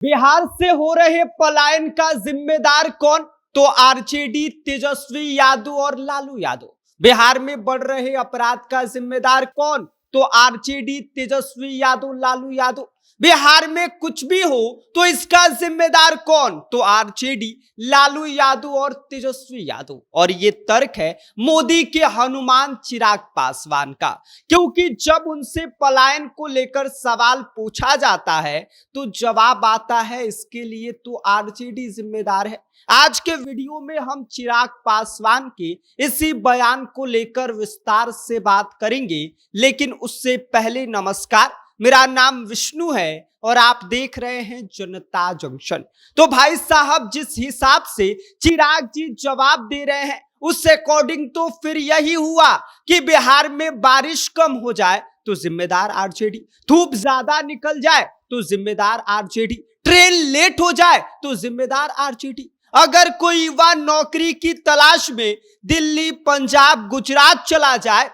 बिहार से हो रहे पलायन का जिम्मेदार कौन? तो आरजेडी, तेजस्वी यादव और लालू यादव। बिहार में बढ़ रहे अपराध का जिम्मेदार कौन? तो आरजेडी, तेजस्वी यादव, लालू यादव। बिहार में कुछ भी हो तो इसका जिम्मेदार कौन? तो आरजेडी, लालू यादव और तेजस्वी यादव। और ये तर्क है मोदी के हनुमान चिराग पासवान का, क्योंकि जब उनसे पलायन को लेकर सवाल पूछा जाता है तो जवाब आता है इसके लिए तो आरजेडी जिम्मेदार है। आज के वीडियो में हम चिराग पासवान के इसी बयान को लेकर विस्तार से बात करेंगे, लेकिन उससे पहले नमस्कार, मेरा नाम विष्णु है और आप देख रहे हैं जनता जंक्शन। तो भाई साहब, जिस हिसाब से चिराग जी जवाब दे रहे हैं उस अकॉर्डिंग तो फिर यही हुआ कि बिहार में बारिश कम हो जाए तो जिम्मेदार आरजेडी, धूप ज्यादा निकल जाए तो जिम्मेदार आरजेडी, ट्रेन लेट हो जाए तो जिम्मेदार आरजेडी, अगर कोई युवा नौकरी की तलाश में दिल्ली, पंजाब, गुजरात चला जाए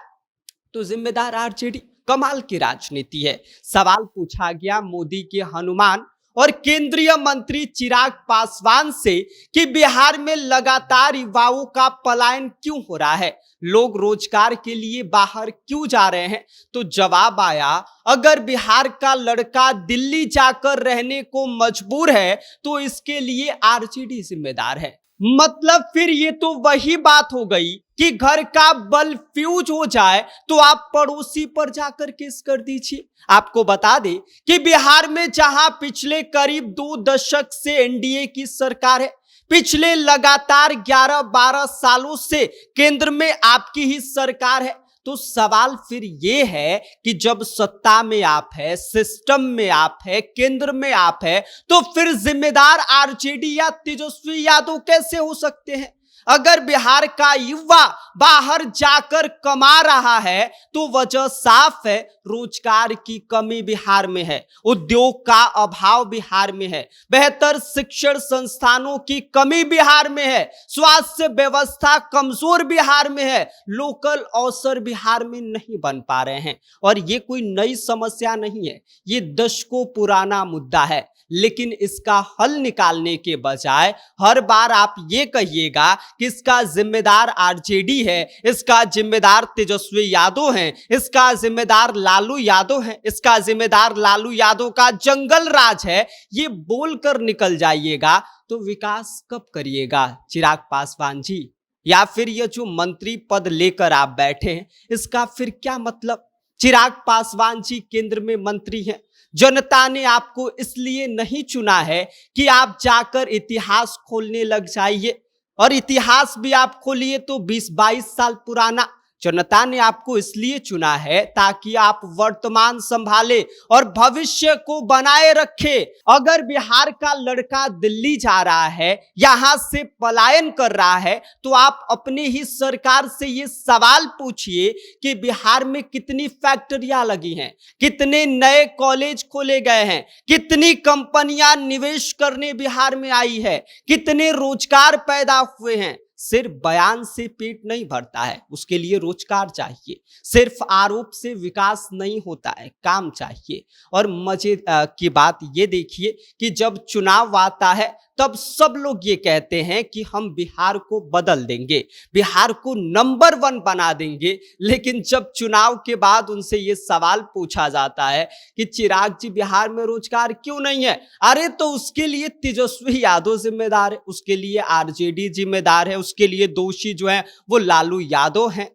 तो जिम्मेदार आरजेडी। कमाल की राजनीति है। सवाल पूछा गया मोदी के हनुमान और केंद्रीय मंत्री चिराग पासवान से कि बिहार में लगातार युवाओं का पलायन क्यों हो रहा है, लोग रोजगार के लिए बाहर क्यों जा रहे हैं? तो जवाब आया, अगर बिहार का लड़का दिल्ली जाकर रहने को मजबूर है तो इसके लिए आरजेडी जिम्मेदार है। मतलब फिर ये तो वही बात हो गई कि घर का बल्ब फ्यूज हो जाए तो आप पड़ोसी पर जाकर केस कर दीजिए। आपको बता दें कि बिहार में जहां पिछले करीब 2 दशक से एनडीए की सरकार है, पिछले लगातार 11-12 सालों से केंद्र में आपकी ही सरकार है, तो सवाल फिर यह है कि जब सत्ता में आप है, सिस्टम में आप है, केंद्र में आप है, तो फिर जिम्मेदार आरजेडी या तेजस्वी यादव कैसे हो सकते हैं? अगर बिहार का युवा बाहर जाकर कमा रहा है तो वजह साफ है, रोजगार की कमी बिहार में है, उद्योग का अभाव बिहार में है, बेहतर शिक्षण संस्थानों की कमी बिहार में है, स्वास्थ्य व्यवस्था कमजोर बिहार में है, लोकल अवसर बिहार में नहीं बन पा रहे हैं। और ये कोई नई समस्या नहीं है, ये दशकों पुराना मुद्दा है। लेकिन इसका हल निकालने के बजाय हर बार आप ये कहिएगा कि इसका जिम्मेदार आरजेडी है, इसका जिम्मेदार तेजस्वी यादव हैं, इसका जिम्मेदार लालू यादव हैं, इसका जिम्मेदार लालू यादव का जंगल राज है, ये बोलकर निकल जाइएगा तो विकास कब करिएगा चिराग पासवान जी? या फिर ये जो मंत्री पद लेकर आप बैठे हैं इसका फिर क्या मतलब? चिराग पासवान जी केंद्र में मंत्री हैं, जनता ने आपको इसलिए नहीं चुना है कि आप जाकर इतिहास खोलने लग जाइए, और इतिहास भी आप खोलिए तो 20-22 साल पुराना। जनता ने आपको इसलिए चुना है ताकि आप वर्तमान संभाले और भविष्य को बनाए रखे। अगर बिहार का लड़का दिल्ली जा रहा है, यहां से पलायन कर रहा है, तो आप अपनी ही सरकार से ये सवाल पूछिए कि बिहार में कितनी फैक्ट्रियां लगी हैं, कितने नए कॉलेज खोले गए हैं, कितनी कंपनियां निवेश करने बिहार में आई है, कितने रोजगार पैदा हुए हैं। सिर्फ बयान से पेट नहीं भरता है, उसके लिए रोजगार चाहिए। सिर्फ आरोप से विकास नहीं होता है, काम चाहिए। और मजे की बात ये देखिए कि जब चुनाव आता है तब सब लोग ये कहते हैं कि हम बिहार को बदल देंगे, बिहार को नंबर 1 बना देंगे, लेकिन जब चुनाव के बाद उनसे ये सवाल पूछा जाता है कि चिराग जी बिहार में रोजगार क्यों नहीं है, अरे तो उसके लिए तेजस्वी यादव जिम्मेदार है, उसके लिए आरजेडी जिम्मेदार है, उसके लिए दोषी जो है वो लालू यादव हैं।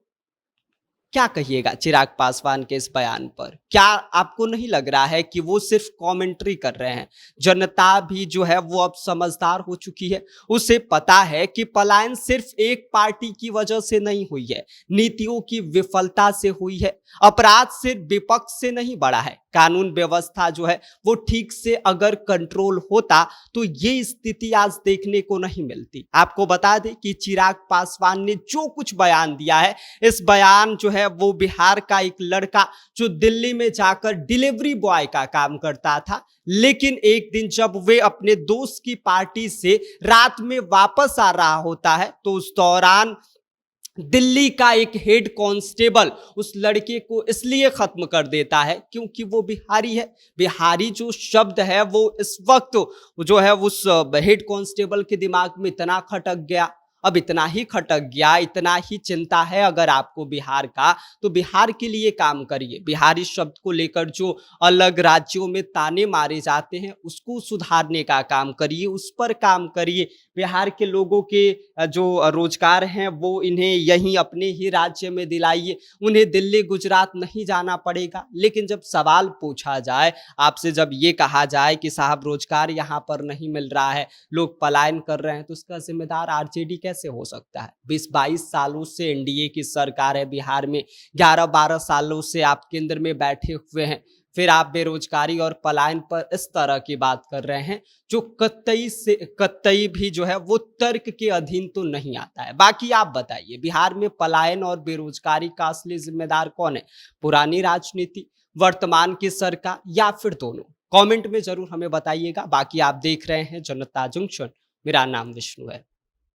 क्या कहिएगा चिराग पासवान के इस बयान पर? क्या आपको नहीं लग रहा है कि वो सिर्फ कमेंट्री कर रहे हैं? जनता भी जो है वो अब समझदार हो चुकी है, उसे पता है कि पलायन सिर्फ एक पार्टी की वजह से नहीं हुई है, नीतियों की विफलता से हुई है, अपराध सिर्फ विपक्ष से नहीं बढ़ा है, कानून व्यवस्था जो है वो ठीक से अगर कंट्रोल होता तो ये स्थिति आज देखने को नहीं मिलती। आपको बता दें कि चिराग पासवान ने जो कुछ बयान दिया है, इस बयान जो है वो बिहार का एक लड़का जो दिल्ली में जाकर डिलीवरी बॉय का काम करता था, लेकिन एक दिन जब वे अपने दोस्त की पार्टी से रात में वापस आ रहा होता है तो उस दौरान दिल्ली का एक हेड कांस्टेबल उस लड़के को इसलिए खत्म कर देता है क्योंकि वो बिहारी है। बिहारी जो शब्द है वो इस वक्त जो है उस हेड कांस्टेबल के दिमाग में इतना खटक गया, अब इतना ही खटक गया, इतना ही चिंता है अगर आपको बिहार का, तो बिहार के लिए काम करिए। बिहारी शब्द को लेकर जो अलग राज्यों में ताने मारे जाते हैं उसको सुधारने का काम करिए, उस पर काम करिए। बिहार के लोगों के जो रोजगार हैं वो इन्हें यहीं अपने ही राज्य में दिलाइए, उन्हें दिल्ली गुजरात नहीं जाना पड़ेगा। लेकिन जब सवाल पूछा जाए आपसे, जब ये कहा जाए कि साहब रोजगार यहाँ पर नहीं मिल रहा है, लोग पलायन कर रहे हैं, तो उसका जिम्मेदार आरजेडी कैसे हो सकता है? 20-22 सालों से एनडीए की सरकार है बिहार में, 11-12 सालों से आप केंद्र में बैठे हुए हैं, फिर आप बेरोजगारी और पलायन पर इस तरह की बात कर रहे हैं जो कतई से कतई भी जो है वो तर्क के अधीन तो नहीं आता है। बाकी आप बताइए, बिहार में पलायन और बेरोजगारी का असली जिम्मेदार कौन है? पुरानी राजनीति, वर्तमान की सरकार, या फिर दोनों? कमेंट में जरूर हमें बताइएगा। बाकी आप देख रहे हैं जनता जंक्शन, मेरा नाम विष्णु है।